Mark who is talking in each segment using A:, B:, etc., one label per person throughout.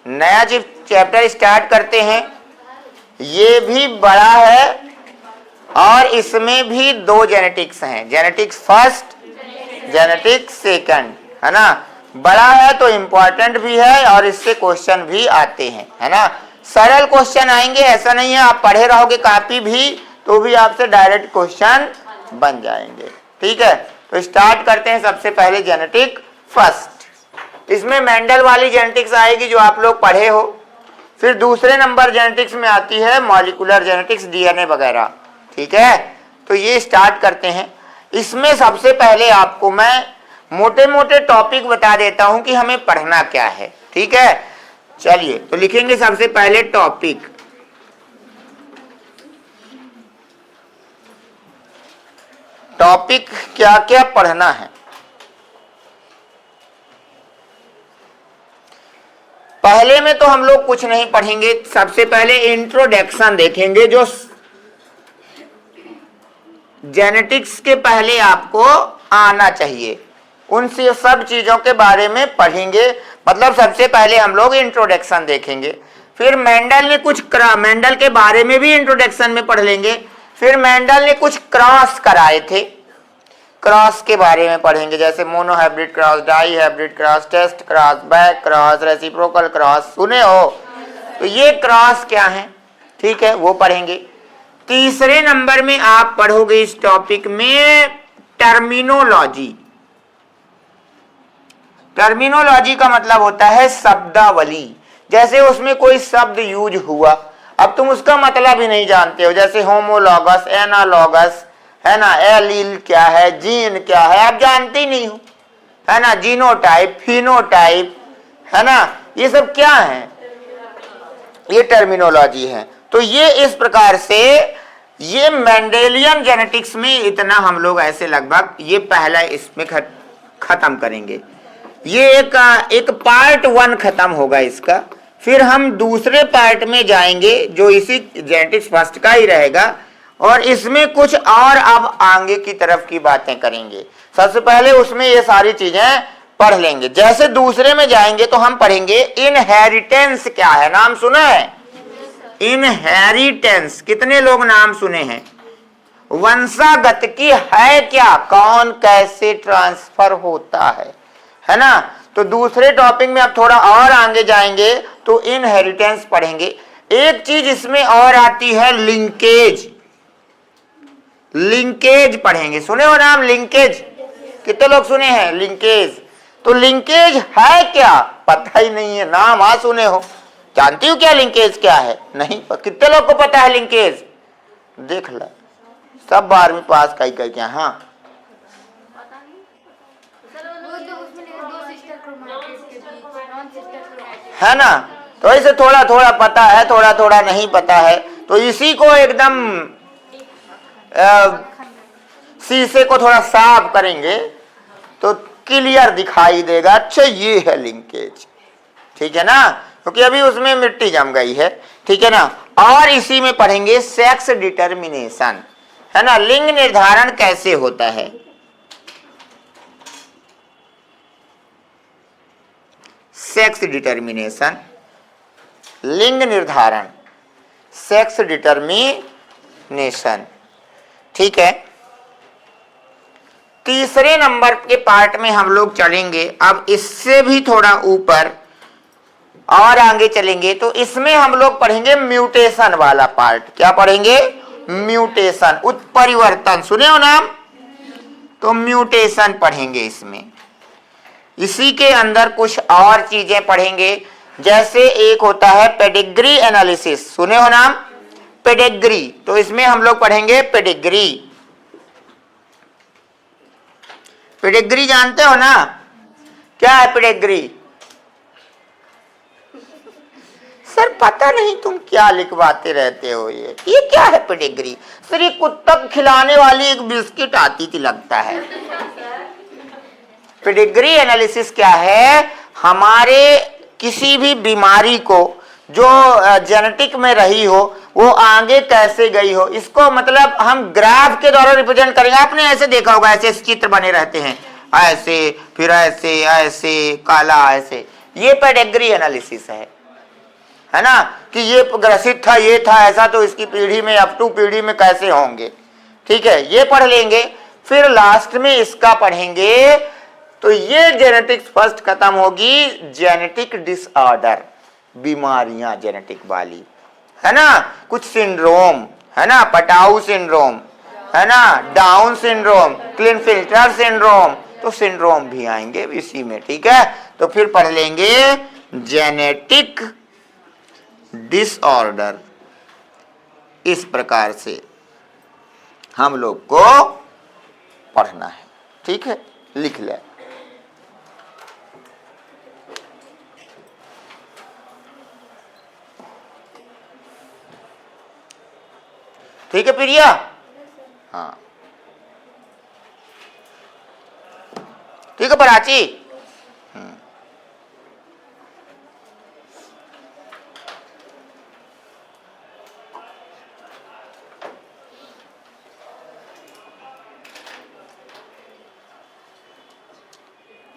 A: नया chapter start करते हैं। ये भी बड़ा है और इसमें भी 2 जेनेटिक्स हैं, जेनेटिक्स फर्स्ट, जेनेटिक्स सेकंड, है ना। बड़ा है तो इम्पोर्टेंट भी है और इससे क्वेश्चन भी आते हैं, है ना। सरल क्वेश्चन आएंगे, ऐसा नहीं है आप पढ़े रहोगे कापी भी तो भी आपसे डायरेक्ट क्वेश्चन बन जाएंगे। ठीक है, तो स्टार्ट करते हैं। सबसे पहले जेनेटिक फर्स्ट, इसमें मेंडल वाली जेनेटिक्स आएगी जो आप लोग पढ़े हो। फिर दूसरे नंबर जेनेटिक्स में आती है मॉलिक्यूलर जेनेटिक्स, डीएनए वगैरह। ठीक है, तो ये स्टार्ट करते हैं। इसमें सबसे पहले आपको मैं मोटे मोटे टॉपिक बता देता हूं कि हमें पढ़ना क्या है। ठीक है, चलिए तो लिखेंगे सबसे पहले टॉपिक। टॉपिक क्या क्या पढ़ना है। पहले में तो हम लोग कुछ नहीं पढ़ेंगे, सबसे पहले इंट्रोडक्शन देखेंगे जो जेनेटिक्स के पहले आपको आना चाहिए, उन सब चीजों के बारे में पढ़ेंगे। मतलब सबसे पहले हम लोग इंट्रोडक्शन देखेंगे, फिर मेंडल ने कुछ मेंडल के बारे में भी इंट्रोडक्शन में पढ़ लेंगे। फिर मेंडल ने कुछ क्रॉस कराए थे, क्रॉस के बारे में पढ़ेंगे, जैसे monohybrid cross, dihybrid cross, test cross, back cross, reciprocal cross, सुने हो। तो ये क्रॉस क्या है, ठीक है, वो पढ़ेंगे। तीसरे नंबर में आप पढ़ोगे इस टॉपिक में टर्मिनोलॉजी। टर्मिनोलॉजी का मतलब होता है शब्दावली, जैसे उसमें कोई शब्द यूज हुआ, अब तुम उसका मतलब ही नहीं जानते हो, जैसे होमोलॉगस, एनालॉगस, है ना, एलील क्या है, जीन क्या है, आप जानते ही नहीं हो, है ना, जीनोटाइप, फिनोटाइप, है ना, ये सब क्या है, ये टर्मिनोलॉजी है। तो ये इस प्रकार से ये मेंडेलियन जेनेटिक्स में इतना हम लोग ऐसे लगभग ये पहला इसमें खत्म करेंगे। ये एक पार्ट 1 खत्म होगा इसका। फिर हम दूसरे पार्ट में जाएंगे जो इसी जेनेटिक्स फर्स्ट का ही रहेगा और इसमें कुछ और अब आगे की तरफ की बातें करेंगे। सबसे पहले उसमें ये सारी चीजें पढ़ लेंगे। जैसे दूसरे में जाएंगे तो हम पढ़ेंगे इनहेरिटेंस क्या है, नाम सुना है इनहेरिटेंस, कितने लोग नाम सुने हैं। वंशागत की है क्या, कौन कैसे ट्रांसफर होता है ना। तो दूसरे टॉपिक में अब थोड़ा और आगे जाएंगे तो इनहेरिटेंस पढ़ेंगे। एक चीज इसमें और आती है लिंकेज, लिंकेज पढ़ेंगे, सुने हो नाम लिंकेज, कितने लोग सुने हैं लिंकेज। तो लिंकेज है क्या, पता ही नहीं है, नाम हाँ सुने हो, जानती हो क्या लिंकेज क्या है, नहीं। कितने लोग को पता है लिंकेज, देख ला सब 12वीं पास कई कई क्या, हाँ है ना। तो ऐसे थोड़ा थोड़ा पता है, थोड़ा थोड़ा नहीं पता है, तो इसी को एकदम शीशे को थोड़ा साफ करेंगे तो क्लियर दिखाई देगा, अच्छा ये है लिंकेज, ठीक है ना, क्योंकि अभी उसमें मिट्टी जम गई है, ठीक है ना। और इसी में पढ़ेंगे सेक्स डिटर्मिनेशन, है ना, लिंग निर्धारण कैसे होता है। सेक्स डिटर्मिनेशन, लिंग निर्धारण, सेक्स डिटर्मिनेशन, ठीक है। तीसरे नंबर के पार्ट में हम लोग चलेंगे, अब इससे भी थोड़ा ऊपर और आगे चलेंगे तो इसमें हम लोग पढ़ेंगे म्यूटेशन वाला पार्ट। क्या पढ़ेंगे, म्यूटेशन, उत्परिवर्तन, सुने हो नाम, तो म्यूटेशन पढ़ेंगे इसमें। इसी के अंदर कुछ और चीजें पढ़ेंगे, जैसे एक होता है पेडिग्री एनालिसिस, सुने हो नाम पेडिग्री, तो इसमें हम लोग पढ़ेंगे पेडिग्री। पेडिग्री जानते हो ना, क्या है पेडिग्री, सर पता नहीं तुम क्या लिखवाते रहते हो, ये क्या है पेडिग्री, सर ये कुत्ता खिलाने वाली एक बिस्किट आती थी लगता है। पेडिग्री एनालिसिस क्या है, हमारे किसी भी बीमारी को जो जेनेटिक में रही हो वो आगे कैसे गई हो, इसको मतलब हम ग्राफ के द्वारा रिप्रेजेंट करेंगे। आपने ऐसे देखा होगा, ऐसे चित्र बने रहते हैं, ऐसे फिर ऐसे ऐसे काला ऐसे, ये पेडिग्री एनालिसिस है, है ना, कि ये ग्रसित था, ये था ऐसा, तो इसकी पीढ़ी में अप टू पीढ़ी में कैसे होंगे। ठीक है, ये पढ़ लेंगे, फिर लास्ट में इसका पढ़ेंगे। तो ये जेनेटिक्स फर्स्ट खत्म होगी, जेनेटिक डिसऑर्डर, बीमारियां जेनेटिक वाली, है ना, कुछ सिंड्रोम, है ना, पटाऊ सिंड्रोम, है ना, डाउन सिंड्रोम, क्लिनफिल्टर सिंड्रोम, तो सिंड्रोम भी आएंगे इसी में। ठीक है, तो फिर पढ़ लेंगे जेनेटिक डिसऑर्डर। इस प्रकार से हम लोग को पढ़ना है। ठीक है, लिख ले। ठीक है प्रिया, हाँ ठीक है प्राची।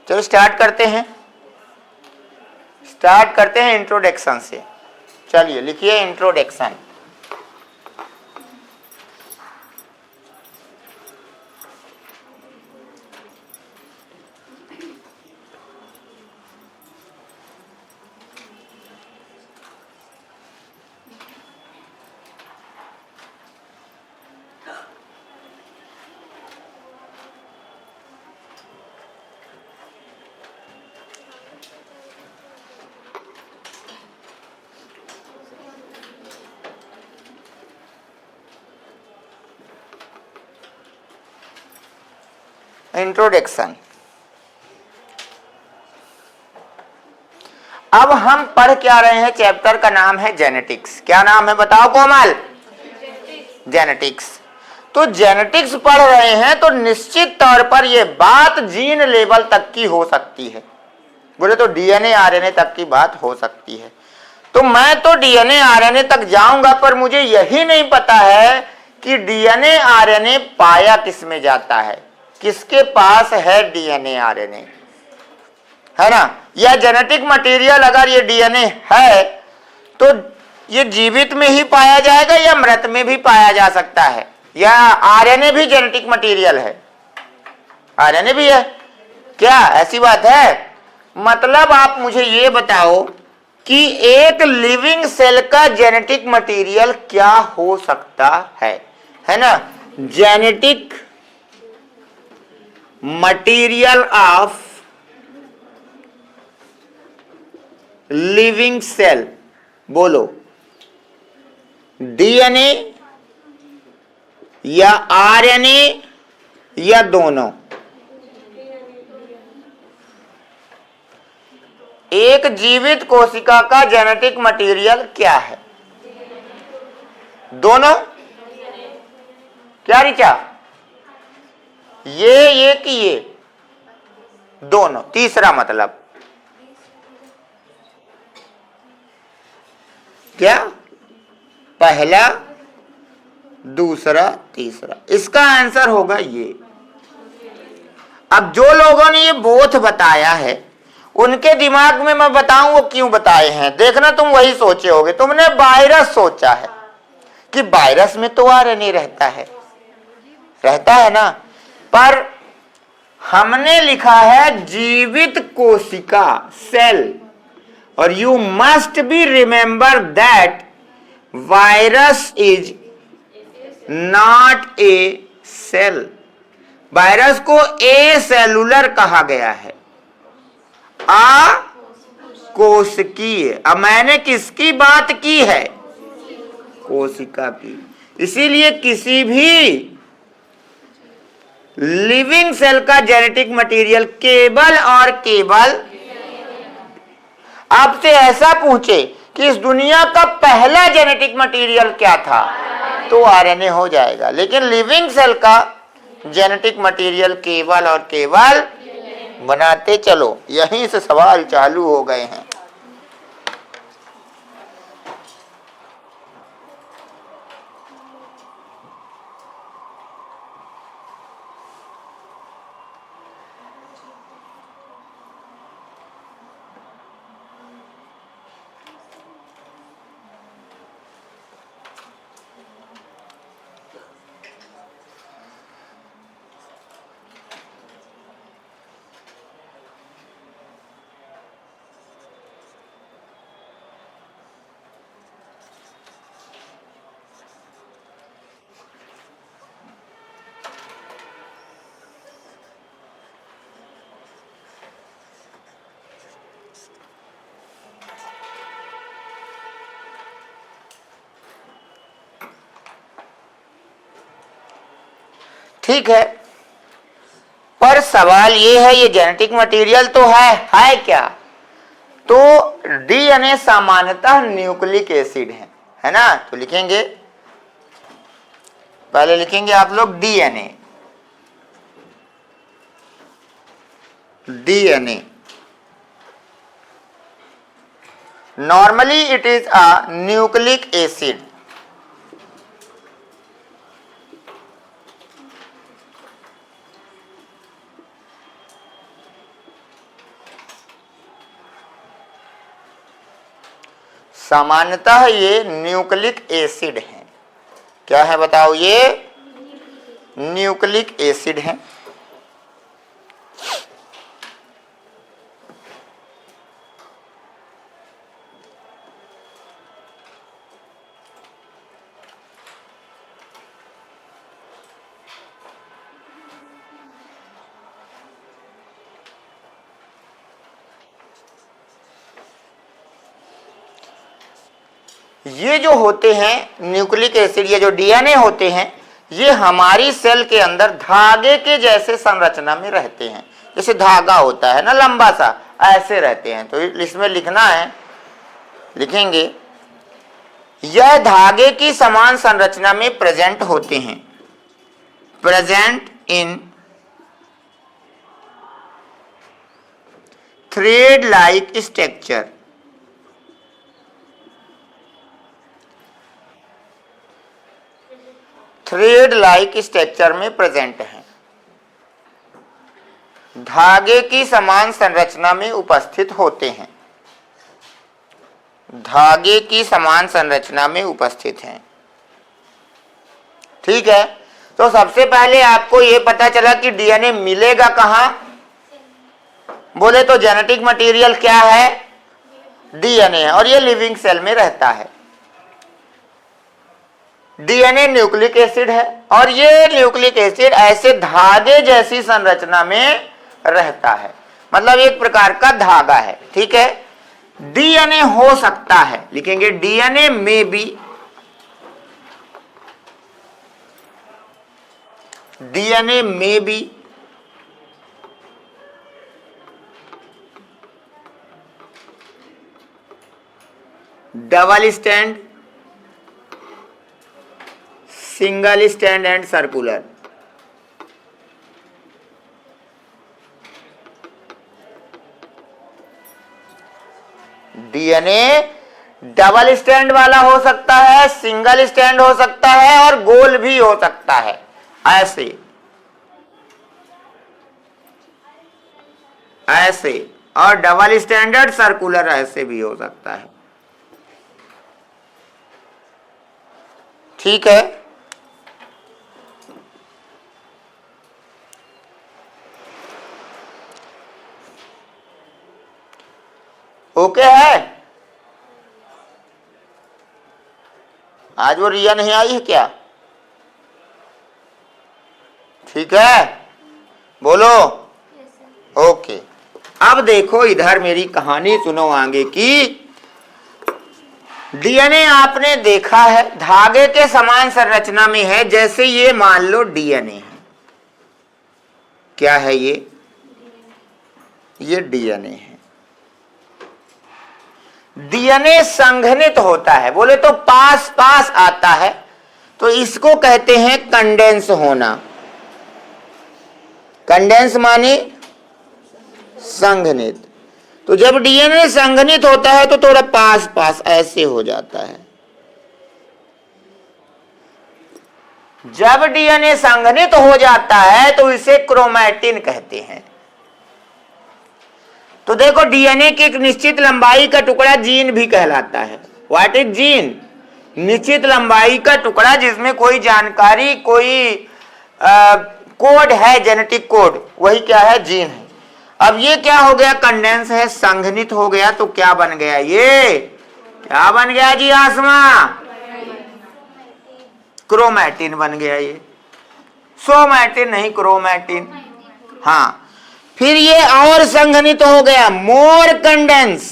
A: चलो स्टार्ट करते हैं, इंट्रोडक्शन से। चलिए लिखिए इंट्रोडक्शन। इंट्रोडक्शन। अब हम पढ़ क्या रहे हैं, चैप्टर का नाम है जेनेटिक्स। क्या नाम है बताओ कोमल? जेनेटिक्स। तो जेनेटिक्स पढ़ रहे हैं तो निश्चित तौर पर यह बात जीन लेवल तक की हो सकती है, बोले तो डीएनए आरएनए तक की बात हो सकती है। तो मैं तो डीएनए आरएनए तक जाऊंगा, पर मुझे यही नहीं पता है कि डीएनए आरएनए पाया किस में जाता है, किसके पास है डीएनए आरएनए, है ना। यह जेनेटिक मटेरियल अगर ये डीएनए है तो ये जीवित में ही पाया जाएगा या मृत में भी पाया जा सकता है, या आरएनए भी जेनेटिक मटेरियल है? आरएनए भी है क्या? ऐसी बात है? मतलब आप मुझे ये बताओ कि एक लिविंग सेल का जेनेटिक मटेरियल क्या हो सकता है ना। Genetic material of living cell, बोलो डीएनए या आरएनए या दोनों? एक जीवित कोशिका का जेनेटिक मटेरियल क्या है? दोनों? क्या ऋचा? ये कि ये दोनों? तीसरा मतलब क्या? पहला, दूसरा, तीसरा। इसका आंसर होगा ये। अब जो लोगों ने ये बोथ बताया है उनके दिमाग में मैं बताऊं वो क्यों बताए हैं, देखना तुम वही सोचे होगे। तुमने वायरस सोचा है कि वायरस में तो आरएनए रहता है ना, पर हमने लिखा है जीवित कोशिका, सेल। और you must be remember that virus is not a cell. Virus को ए सेलुलर कहा गया है, कोशिकीय। अब मैंने किसकी बात की है? कोशिका की। इसीलिए किसी भी लिविंग सेल का जेनेटिक मटेरियल केवल और केवल, आपसे ऐसा पूछे कि इस दुनिया का पहला जेनेटिक मटेरियल क्या था, तो आरएनए हो जाएगा। लेकिन लिविंग सेल का जेनेटिक मटेरियल केवल और केवल, बनाते चलो, यहीं से सवाल चालू हो गए हैं। ठीक है, पर सवाल ये है ये जेनेटिक मटेरियल तो है क्या? तो डीएनए सामान्यतः न्यूक्लिक एसिड है ना? तो लिखेंगे, पहले लिखेंगे आप लोग DNA. Normally it is a nucleic acid. सामान्यतः ये न्यूक्लिक एसिड है। क्या है बताओ? ये न्यूक्लिक एसिड है। ये जो होते हैं न्यूक्लिक एसिड, ये जो डीएनए होते हैं, ये हमारी सेल के अंदर धागे के जैसे संरचना में रहते हैं। जैसे धागा होता है ना लंबा सा, ऐसे रहते हैं। तो इसमें लिखना है, लिखेंगे यह धागे की समान संरचना में प्रेजेंट होते हैं। Present in thread like structure. Thread like structure में प्रेजेंट है, धागे की समान संरचना में उपस्थित होते हैं। धागे की समान संरचना में उपस्थित हैं। ठीक है, तो सबसे पहले आपको यह पता चला कि डीएनए मिलेगा कहां? बोले तो जेनेटिक मटेरियल क्या है? डीएनए है, और ये लिविंग सेल में रहता है। डीएनए न्यूक्लिक एसिड है, और ये न्यूक्लिक एसिड ऐसे धागे जैसी संरचना में रहता है, मतलब एक प्रकार का धागा है। ठीक है, डीएनए हो सकता है, लिखेंगे डीएनए में बी, डीएनए में B double stand, single stand and circular. DNA double stand वाला हो सकता है, सिंगल स्टैंड हो सकता है, और गोल भी हो सकता है, ऐसे ऐसे, और डबल स्टैंडर्ड सर्कुलर ऐसे भी हो सकता है। ठीक है, ओके है। आज वो रिया नहीं आई है क्या? ठीक है, बोलो। ओके, अब देखो इधर मेरी कहानी सुनो आगे की। डीएनए आपने देखा है धागे के समान संरचना में है। जैसे ये मान लो डीएनए है, क्या है ये डीएनए है। डीएनए संघनित होता है, बोले तो पास पास आता है, तो इसको कहते हैं कंडेंस होना। कंडेंस माने संघनित। तो जब डीएनए संघनित होता है तो थोड़ा पास पास ऐसे हो जाता है। जब डीएनए संघनित हो जाता है तो इसे क्रोमैटिन कहते हैं। तो देखो डीएनए की एक निश्चित लंबाई का टुकड़ा जीन भी कहलाता है। What is gene? निश्चित लंबाई का टुकड़ा जिसमें कोई जानकारी, कोई कोड है, जेनेटिक कोड, वही क्या है? जीन है। अब ये क्या हो गया? कंडेंस है, संघनित हो गया, तो क्या बन गया? ये क्या बन गया जी आसमा? क्रोमैटिन बन गया। ये सोमैटिन नहीं, क्रोमैटिन। हाँ, फिर ये और संघनित हो गया, मोर कंडेंस।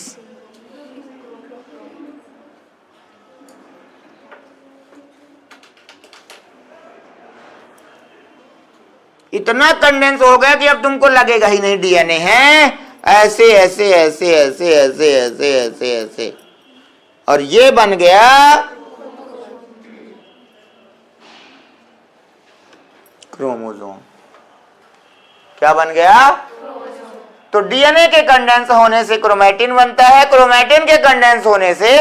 A: इतना कंडेंस हो गया कि अब तुमको लगेगा ही नहीं डीएनए है, ऐसे ऐसे ऐसे ऐसे ऐसे ऐसे ऐसे ऐसे, और ये बन गया क्रोमोसोम। क्या बन गया? तो डीएनए के कंडेंस होने से क्रोमैटिन बनता है, क्रोमैटिन के कंडेंस होने से।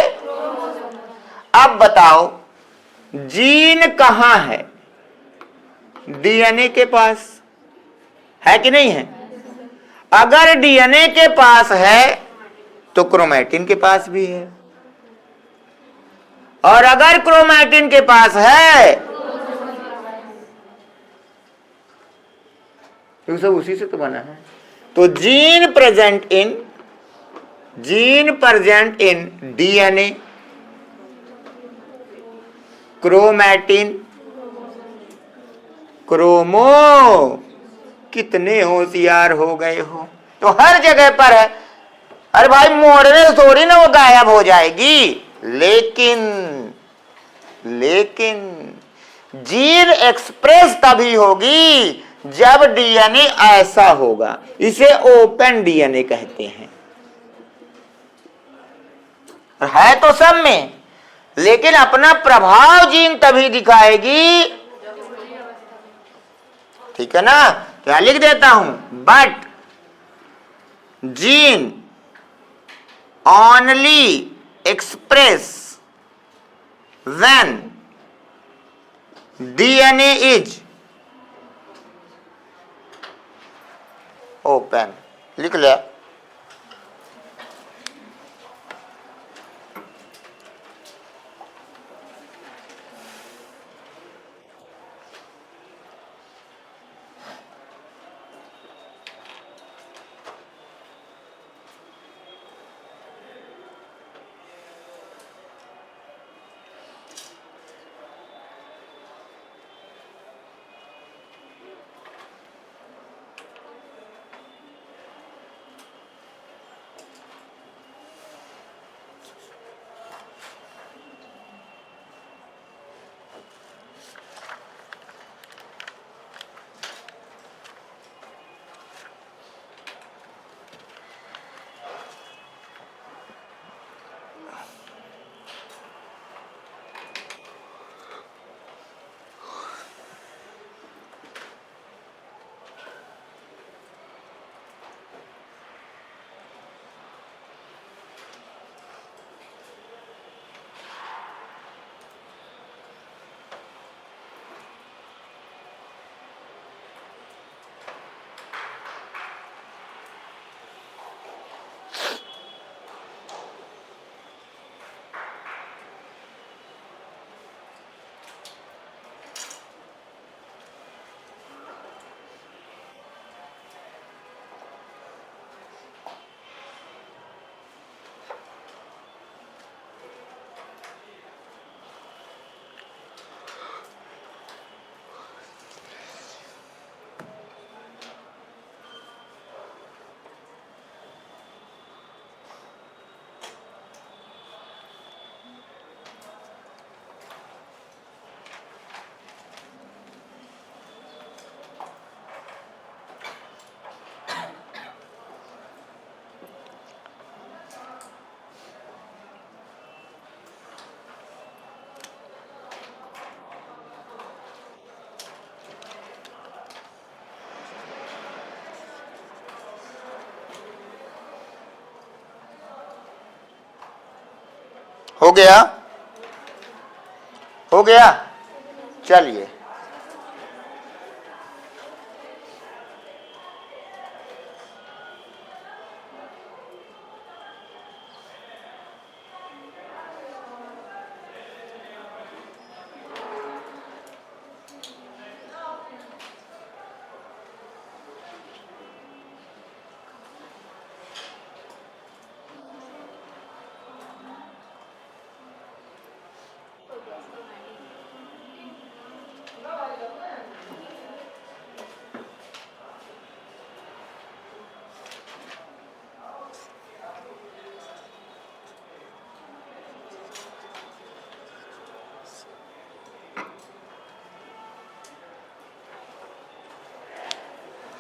A: अब बताओ जीन कहां है? डीएनए के पास है कि नहीं है? अगर डीएनए के पास है तो क्रोमैटिन के पास भी है, और अगर क्रोमैटिन के पास है तो सब उसी से तो बना है। तो gene present in DNA, chromatin, chromo. कितने होशियार हो गए हो, तो हर जगह पर है। अरे भाई मोड़ने से थोड़ी ना वो गायब हो जाएगी, लेकिन जीन एक्सप्रेस तभी होगी जब डीएनए ऐसा होगा। इसे ओपन डीएनए कहते हैं। है तो सब में, लेकिन अपना प्रभाव जीन तभी दिखाएगी। ठीक है ना? क्या लिख देता हूं, but gene only express when DNA is open। लिख लिया? हो गया? हो गया? चलिए,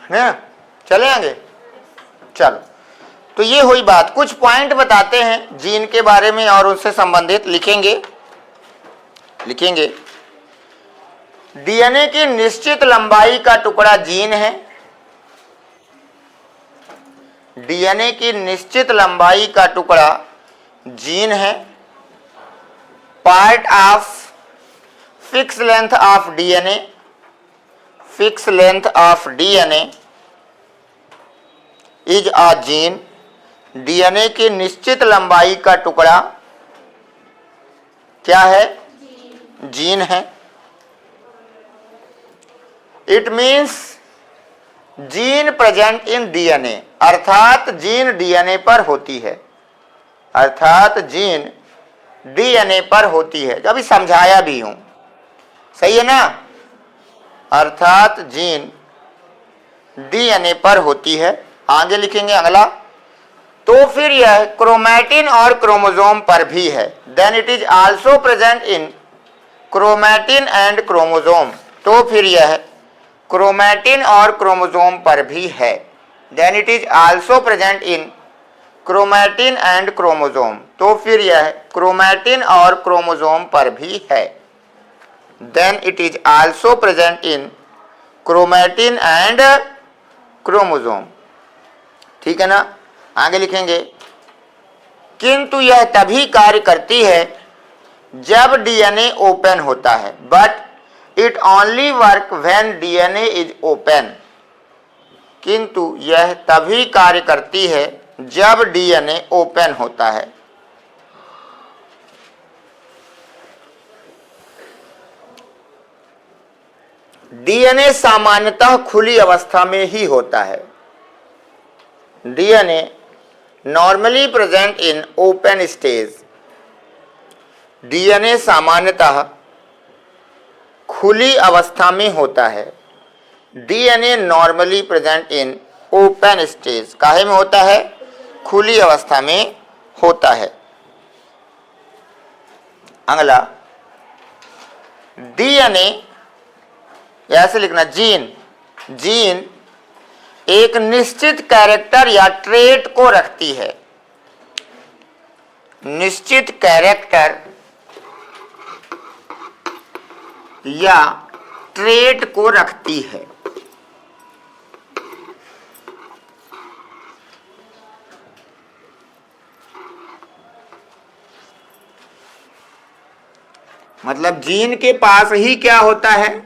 A: है, चले आगे। चलो, तो ये हुई बात। कुछ पॉइंट बताते हैं जीन के बारे में और उससे संबंधित लिखेंगे। डीएनए की निश्चित लंबाई का टुकड़ा जीन है। डीएनए की निश्चित लंबाई का टुकड़ा जीन है। Part of fix length of DNA, fix length of DNA is a gene. DNA की निश्चित लंबाई का टुकड़ा क्या है? जीन है। It means gene present in DNA, अर्थात जीन डीएनए पर होती है, अर्थात जीन डीएनए पर होती है। अभी समझाया भी हूं, सही है ना? अर्थात जीन डीएनए पर होती है। आगे लिखेंगे अगला। तो फिर यह क्रोमैटिन और क्रोमोसोम पर भी है। Then it is also present in chromatin and chromosome. तो फिर यह क्रोमैटिन और क्रोमोसोम पर भी है। Then it is also present in chromatin and chromosome. तो फिर यह क्रोमैटिन और क्रोमोसोम पर भी है। Then it is also present in chromatin and chromosome. ठीक है ना? आगे लिखेंगे। किंतु यह तभी कार्य करती है जब डीएनए ओपन होता है, but it only work when DNA is open. किंतु यह तभी कार्य करती है जब डीएनए ओपन होता है। डीएनए सामान्यतः खुली अवस्था में ही होता है। DNA normally present in open stage. DNA सामान्यतः खुली अवस्था में होता है। DNA normally present in open stage. काहे में होता है? खुली अवस्था में होता है। अगला, डीएनए ऐसे लिखना, जीन, जीन एक निश्चित कैरेक्टर या ट्रेट को रखती है। निश्चित कैरेक्टर या ट्रेट को रखती है। मतलब जीन के पास ही क्या होता है?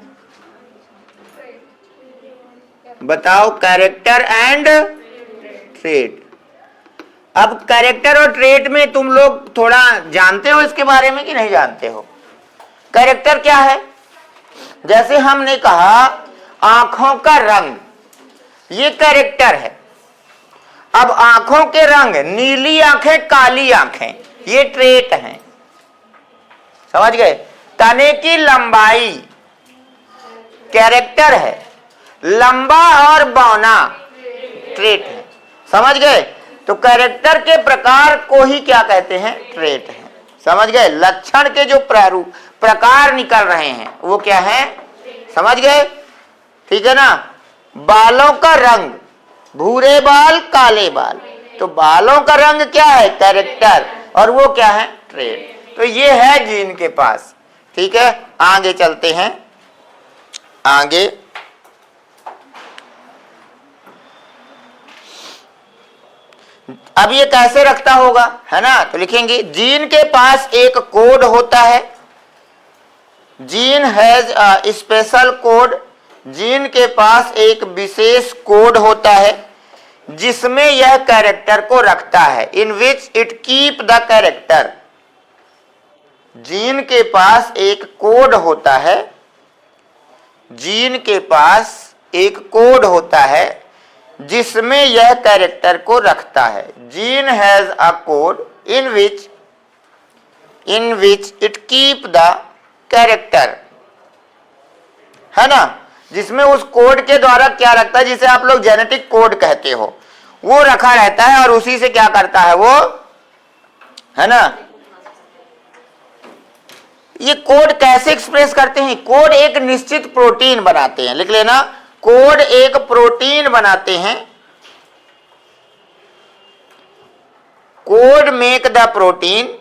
A: बताओ, कैरेक्टर एंड ट्रेट। अब कैरेक्टर और ट्रेट में तुम लोग थोड़ा जानते हो इसके बारे में कि नहीं जानते हो? कैरेक्टर क्या है? जैसे हमने कहा आंखों का रंग, ये कैरेक्टर है। अब आंखों के रंग, नीली आंखें, काली आंखें, ये ट्रेट हैं। समझ गए? तने की लंबाई कैरेक्टर है, लंबा और बौना ट्रेट है। समझ गए? तो कैरेक्टर के प्रकार को ही क्या कहते हैं? ट्रेट है। समझ गए? लक्षण के जो प्रारूप प्रकार निकल रहे हैं वो क्या है? समझ गए? ठीक है ना? बालों का रंग, भूरे बाल, काले बाल, तो बालों का रंग क्या है? कैरेक्टर, और वो क्या है? ट्रेट। तो ये है जीन के पास। ठीक है, आगे चलते हैं। आगे अब ये कैसे रखता होगा, है ना? तो लिखेंगे जीन के पास एक कोड होता है। Gene has a special code. Gene के पास एक विशेष कोड होता है जिसमें यह कैरेक्टर को रखता है। In which it keep the character. Gene के पास एक कोड होता है। जीन के पास एक कोड होता है जिसमें यह कैरेक्टर को रखता है। Gene has a code in which it keep the character, है ना? जिसमें उस कोड के द्वारा क्या रखता है, जिसे आप लोग जेनेटिक कोड कहते हो, वो रखा रहता है और उसी से क्या करता है वो, है ना? ये कोड कैसे एक्सप्रेस करते हैं? कोड एक निश्चित प्रोटीन बनाते हैं। लिख लेना, कोड एक प्रोटीन बनाते हैं, code make the protein,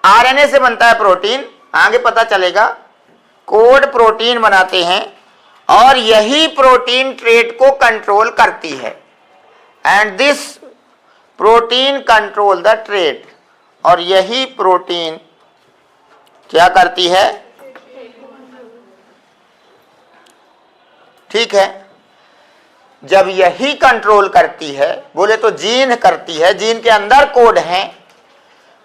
A: RNA से बनता है प्रोटीन, आगे पता चलेगा। कोड प्रोटीन बनाते हैं और यही प्रोटीन ट्रेट को कंट्रोल करती है, and this protein control the trait, और यही प्रोटीन क्या करती है, ठीक है। जब यही कंट्रोल करती है, बोले तो जीन करती है, जीन के अंदर कोड है।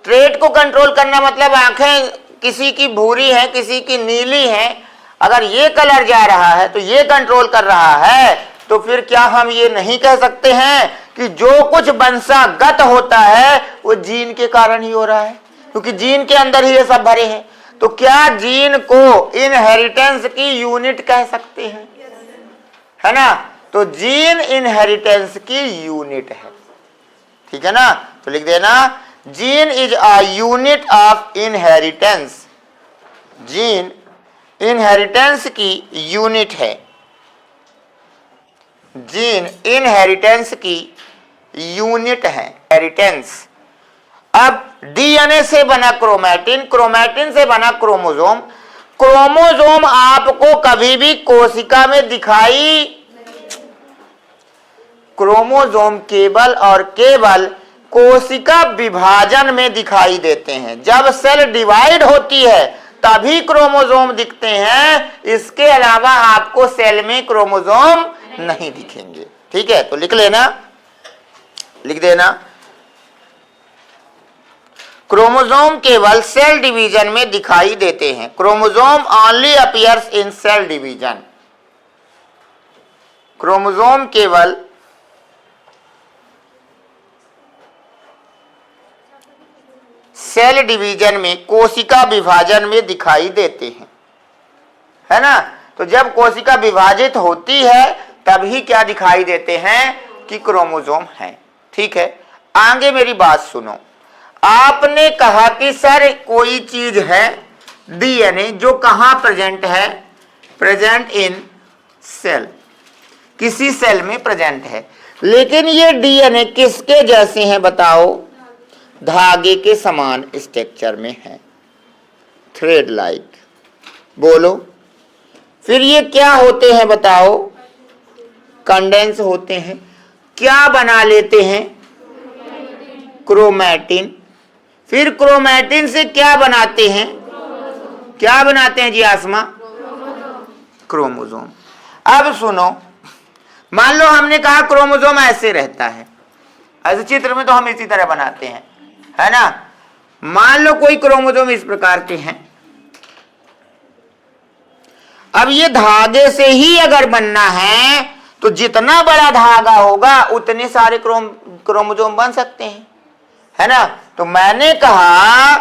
A: ट्रेट को कंट्रोल करना मतलब आंखें किसी की भूरी है, किसी की नीली है, अगर ये कलर जा रहा है तो ये कंट्रोल कर रहा है, तो फिर क्या हम ये नहीं कह सकते हैं कि जो कुछ वंशागत होता है वो जीन के कारण ही हो रहा है, क्योंकि जीन के अंदर ही ये सब भरे हैं। तो क्या जीन को इनहेरिटेंस की यूनिट कह सकते हैं, है ना? तो जीन इनहेरिटेंस की यूनिट है, ठीक है ना? तो लिख देना, gene is a unit of inheritance, gene inheritance की यूनिट है, जीन इनहेरिटेंस की यूनिट है, इनहेरिटेंस। अब डीएनए से बना क्रोमैटिन, क्रोमैटिन से बना क्रोमोसोम, क्रोमोसोम आपको कभी भी कोशिका में दिखाई, क्रोमोसोम केवल और केवल कोशिका विभाजन में दिखाई देते हैं। जब सेल डिवाइड होती है तभी क्रोमोसोम दिखते हैं, इसके अलावा आपको सेल में क्रोमोसोम नहीं दिखेंगे, ठीक है? तो लिख लेना, लिख देना, क्रोमोसोम केवल सेल डिवीजन में दिखाई देते हैं। Chromosome only appears in cell division, chromosome केवल सेल डिवीजन में, कोशिका विभाजन में दिखाई देते हैं, है ना? तो जब कोशिका विभाजित होती है तभी क्या दिखाई देते हैं कि क्रोमोसोम है, ठीक है? आगे मेरी बात सुनो। आपने कहा कि सर कोई चीज है डीएनए जो कहां प्रेजेंट है, प्रेजेंट इन सेल, किसी सेल में प्रेजेंट है, लेकिन ये डीएनए किसके जैसे हैं बताओ? धागे के समान स्ट्रक्चर में है, थ्रेड लाइक। बोलो, फिर ये क्या होते हैं बताओ? कंडेंस होते हैं। क्या बना लेते हैं? क्रोमैटिन। फिर क्रोमैटिन से क्या बनाते हैं? क्या बनाते हैं जी आसमा? क्रोमोसोम। अब सुनो, मान लो हमने कहा क्रोमोसोम ऐसे रहता है, ऐसे चित्र में तो हम इसी तरह बनाते हैं, है ना? मान लो कोई क्रोमोसोम इस प्रकार के हैं। अब ये धागे से ही अगर बनना है तो जितना बड़ा धागा होगा उतने सारे क्रोमोसोम बन सकते हैं, है ना? तो मैंने कहा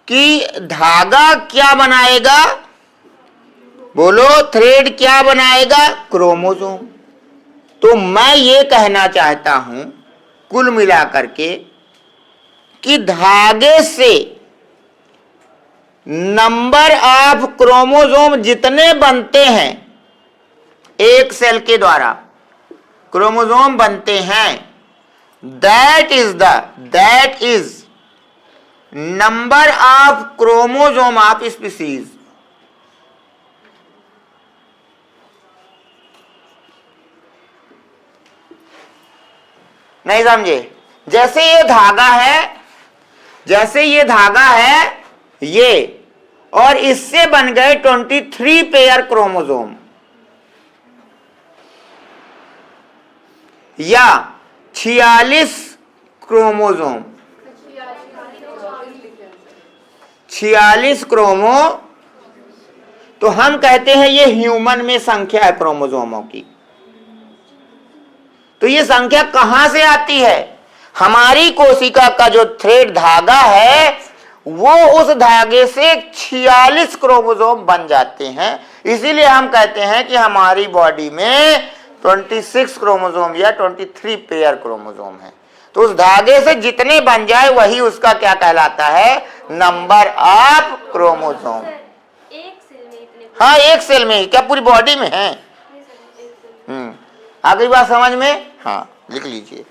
A: कि धागा क्या बनाएगा? बोलो, थ्रेड क्या बनाएगा? क्रोमोसोम। तो मैं ये कहना चाहता हूं कुल मिलाकर के कि धागे से नंबर ऑफ क्रोमोसोम जितने बनते हैं, एक सेल के द्वारा क्रोमोसोम बनते हैं, that is number of chromosome of species. नहीं समझे? जैसे ये धागा है, जैसे ये धागा है ये, और इससे बन गए 23 पेयर क्रोमोसोम, या 46 क्रोमोसोम, 46 क्रोमो, तो हम कहते हैं ये ह्यूमन में संख्या है क्रोमोसोमों की। तो ये संख्या कहां से आती है? हमारी कोशिका का जो थ्रेड धागा है वो उस धागे से 46 क्रोमोसोम बन जाते हैं। इसीलिए हम कहते हैं कि हमारी बॉडी में 26 क्रोमोसोम या 23 पेयर क्रोमोसोम है। तो उस धागे से जितने बन जाए वही उसका क्या कहलाता है? Number of chromosome. हाँ एक सेल में, क्या पूरी बॉडी में है? आगे बात समझ में? हाँ लिख लीजिए।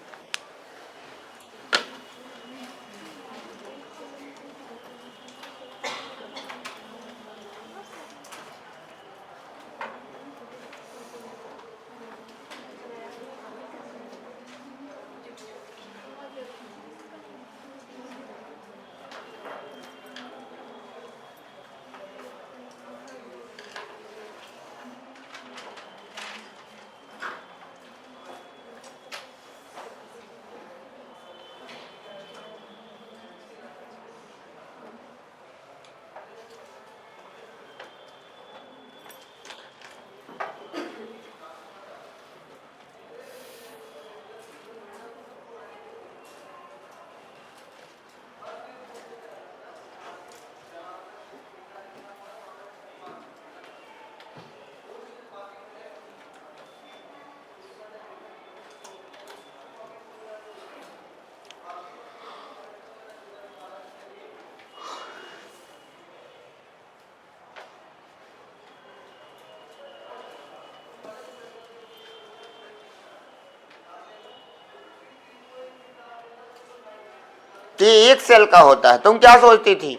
A: तो ये एक सेल का होता है, तुम क्या सोचती थी?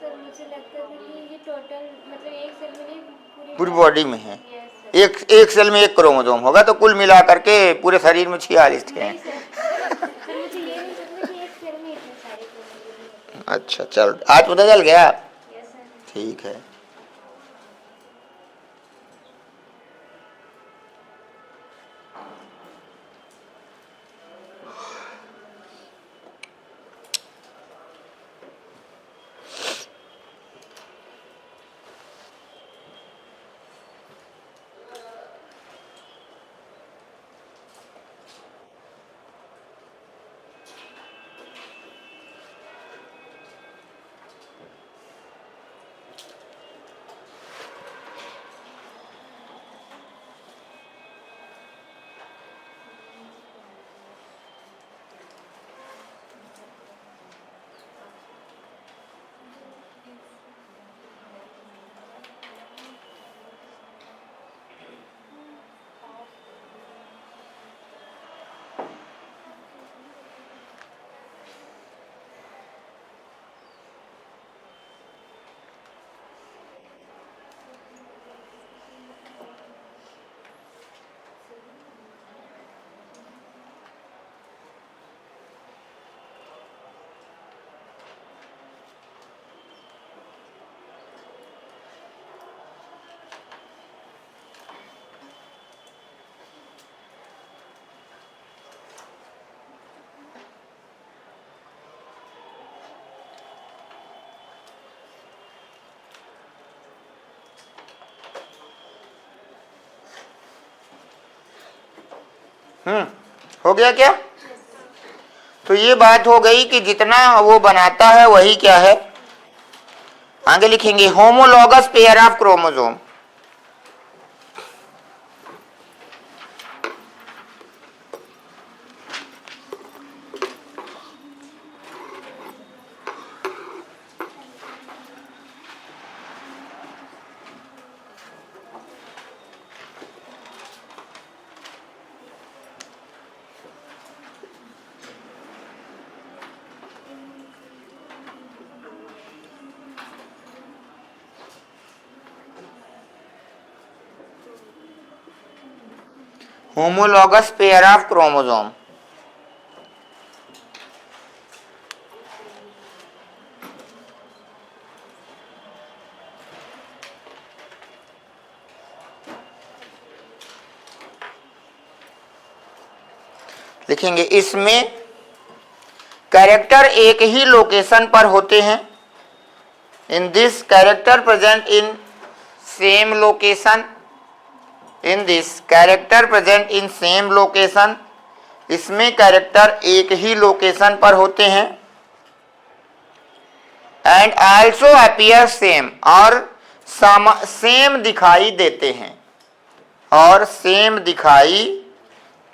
B: सर मुझे लगता था कि ये टोटल मतलब एक सेल में नहीं
A: पूरी बॉडी में है।
B: Yes sir.
A: एक सेल में एक क्रोमोसोम होगा तो कुल मिला करके पूरे शरीर में 46 थे
B: नहीं
A: हैं।
B: सर मुझे ये नहीं पता कि एक सेल में इतने सारे क्रोमोसोम होते
A: अच्छा चल, आज पता चल गया।
B: हैं। Yes sir.
A: ठीक है। हो गया क्या? तो ये बात हो गई कि जितना वो बनाता है वही क्या है, आगे लिखेंगे homologous pair of chromosome. Homologous pair of chromosome. लिखेंगे इसमें कैरेक्टर एक ही लोकेशन पर होते हैं। In this character present in same location. In this character present in same location. इसमें कैरेक्टर एक ही लोकेशन पर होते हैं। एंड आल्सो अपीयर सेम, और सेम दिखाई देते हैं, और सेम दिखाई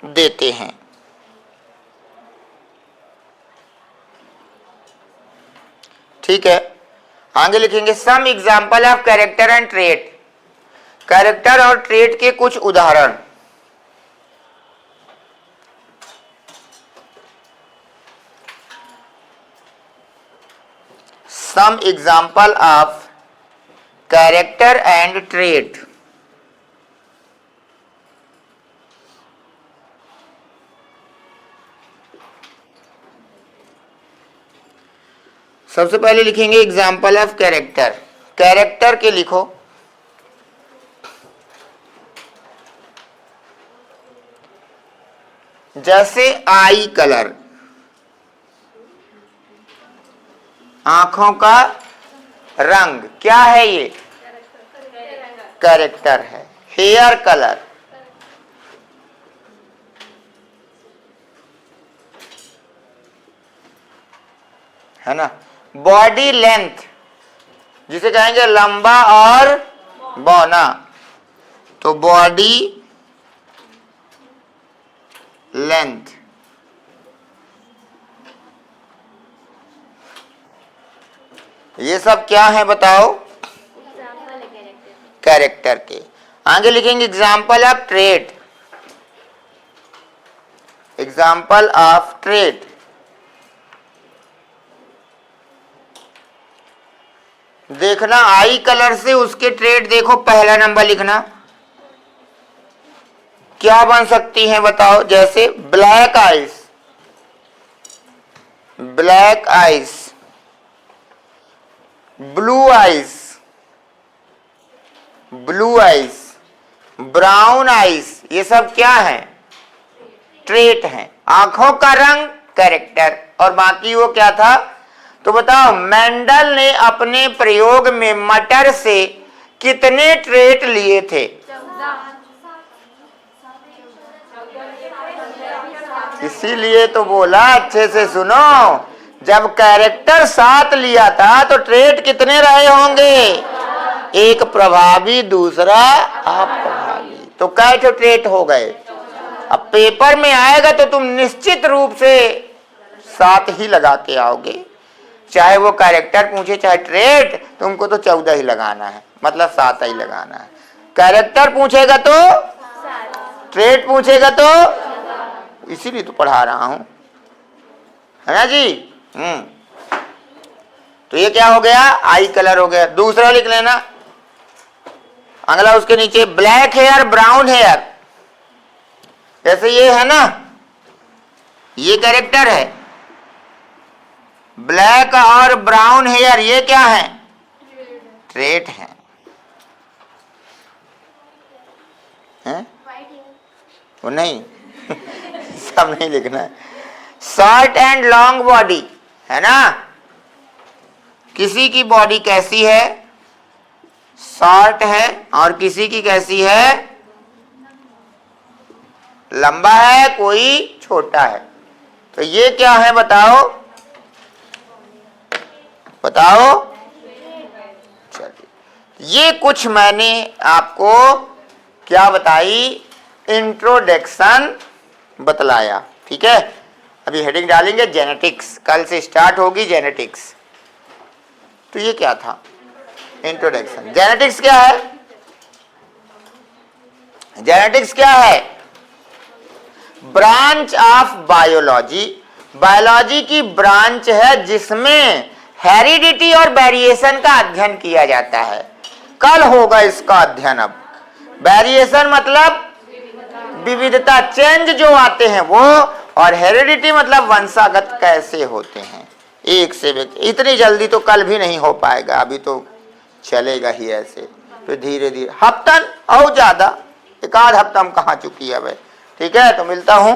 A: देते हैं। ठीक है। आगे लिखेंगे some example of character and trait, character और ट्रेट के कुछ उदाहरण। Some example of character and trait. सबसे पहले लिखेंगे एग्जाम्पल ऑफ कैरेक्टर, कैरेक्टर के लिखो। जैसे आई कलर, आंखों का रंग, क्या है ये? कैरेक्टर है। हेयर कलर, है ना। बॉडी लेंथ, जिसे कहेंगे लंबा और बौना, तो बॉडी लेंथ। ये सब क्या है बताओ?
B: एग्जाम्पल है कैरेक्टर।
A: कैरेक्टर के। आगे लिखेंगे example of trait, example of trait. देखना आई कलर से उसके ट्रेट देखो, पहला नंबर लिखना। क्या बन सकती हैं बताओ? जैसे black eyes, black eyes, blue eyes, blue eyes, brown eyes, ये सब क्या है? ट्रेट हैं। आंखों का रंग कैरेक्टर, और बाकी वो क्या था? तो बताओ मेंडल ने अपने प्रयोग में मटर से कितने ट्रेट लिए थे? इसीलिए तो बोला, अच्छे से सुनो। जब कैरेक्टर 7 लिया था तो ट्रेट कितने रहे होंगे? एक प्रभावी, दूसरा अप्रभावी, तो कै ट्रेट हो गए। अब पेपर में आएगा तो तुम निश्चित रूप से 7 ही लगा के आओगे, चाहे वो कैरेक्टर पूछे चाहे ट्रेट, तुमको तो 14 ही लगाना है, मतलब 7 ही लगाना है। कैरेक्टर पूछेगा तो, ट्रेट पूछेगा तो, इसीलिए तो पढ़ा रहा हूं, है ना जी। तो ये क्या हो गया? आई कलर हो गया। दूसरा लिख लेना, अगला उसके नीचे ब्लैक हेयर, ब्राउन हेयर। जैसे ये है ना, ये कैरेक्टर है। ब्लैक और ब्राउन हेयर, ये क्या है? ट्रेट है, हैं? वो नहीं सब नहीं लिखना है। शॉर्ट एंड लॉन्ग बॉडी, है ना। किसी की बॉडी कैसी है? शॉर्ट है, और किसी की कैसी है? लंबा है, कोई छोटा है। तो ये क्या है बताओ? बताओ। चलिए, ये कुछ मैंने आपको क्या बताई? इंट्रोडक्शन बतलाया, ठीक है। अभी हेडिंग डालेंगे जेनेटिक्स, कल से स्टार्ट होगी जेनेटिक्स। तो ये क्या था? इंट्रोडक्शन। जेनेटिक्स क्या है? जेनेटिक्स क्या है? ब्रांच ऑफ बायोलॉजी, बायोलॉजी की ब्रांच है जिसमें हेरिडिटी और वेरिएशन का अध्ययन किया जाता है। कल होगा इसका अध्ययन। अब वेरिएशन मतलब विविधता, चेंज जो आते हैं वो, और हेरिडिटी मतलब वंशागत कैसे होते हैं एक से व्यक्ति। इतनी जल्दी तो कल भी नहीं हो पाएगा, अभी तो चलेगा ही ऐसे, तो धीरे धीरे हफ्तन और ज्यादा, 1 आध हफ्ता हम कहाँ चुकी है भाई। ठीक है, तो मिलता हूं।